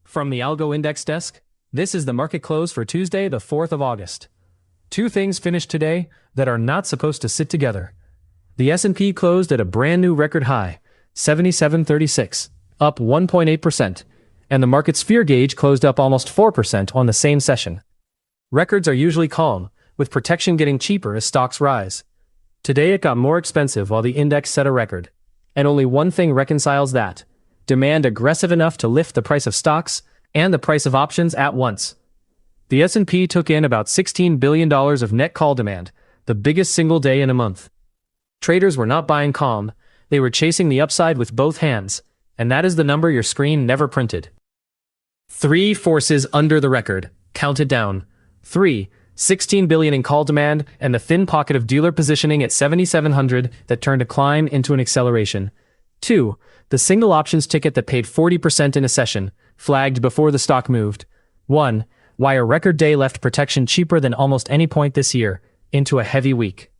From the Algo Index desk, this is the market close for Tuesday, the 4th of August. Two things finished today that are not supposed to sit together. The S&P closed at a brand new record high, 7736, up 1.8%, and the market's fear gauge closed up almost 4% on the same session. Records are usually calm, with protection getting cheaper as stocks rise. Today it got more expensive while the index set a record. And only one thing reconciles that: demand aggressive enough to lift the price of stocks and the price of options at once. The S&P took in about $16 billion of net call demand, the biggest single day in a month. Traders were not buying calm, they were chasing the upside with both hands, and that is the number your screen never printed. 3 forces under the record, counted down. 3, $16 billion in call demand and the thin pocket of dealer positioning at 7,700 that turned a climb into an acceleration. 2, the single options ticket that paid 40% in a session, flagged before the stock moved. 1, why a record day left protection cheaper than almost any point this year, into a heavy week.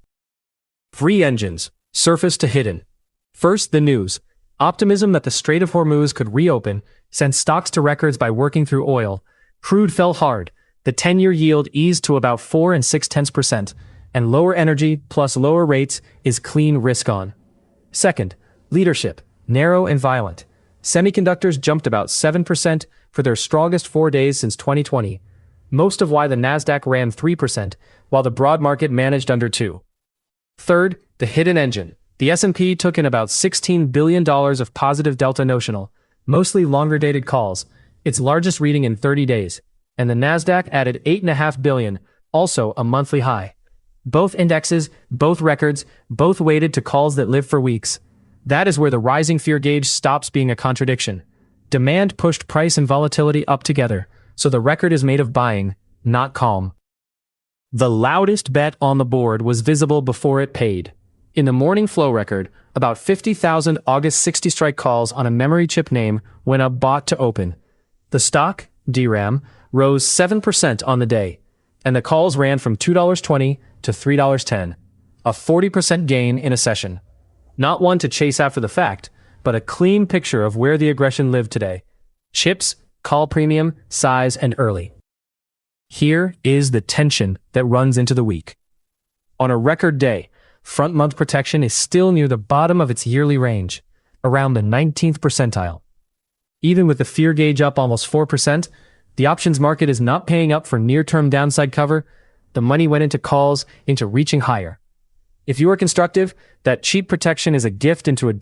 3 engines, surface to hidden. First, the news. Optimism that the Strait of Hormuz could reopen sent stocks to records by working through oil. Crude fell hard. The 10-year yield eased to about 4.6%, and lower energy plus lower rates is clean risk on. Second, leadership, narrow and violent. Semiconductors jumped about 7% for their strongest 4 days since 2020, most of why the Nasdaq ran 3%, while the broad market managed under 2%. Third, the hidden engine. The S&P took in about $16 billion of positive delta notional, mostly longer-dated calls, its largest reading in 30 days, and the Nasdaq added $8.5 billion, also a monthly high. Both indexes, both records, both weighted to calls that live for weeks. That is where the rising fear gauge stops being a contradiction. Demand pushed price and volatility up together, so the record is made of buying, not calm. The loudest bet on the board was visible before it paid. In the morning flow record, about 50,000 August 60 strike calls on a memory chip name went up bought to open. The stock, DRAM, rose 7% on the day, and the calls ran from $2.20 to $3.10, a 40% gain in a session. Not one to chase after the fact, but a clean picture of where the aggression lived today. Chips, call premium, size, and early. Here is the tension that runs into the week. On a record day, front month protection is still near the bottom of its yearly range, around the 19th percentile. Even with the fear gauge up almost 4%, the options market is not paying up for near-term downside cover. The money went into calls, into reaching higher. If you are constructive, that cheap protection is a gift into a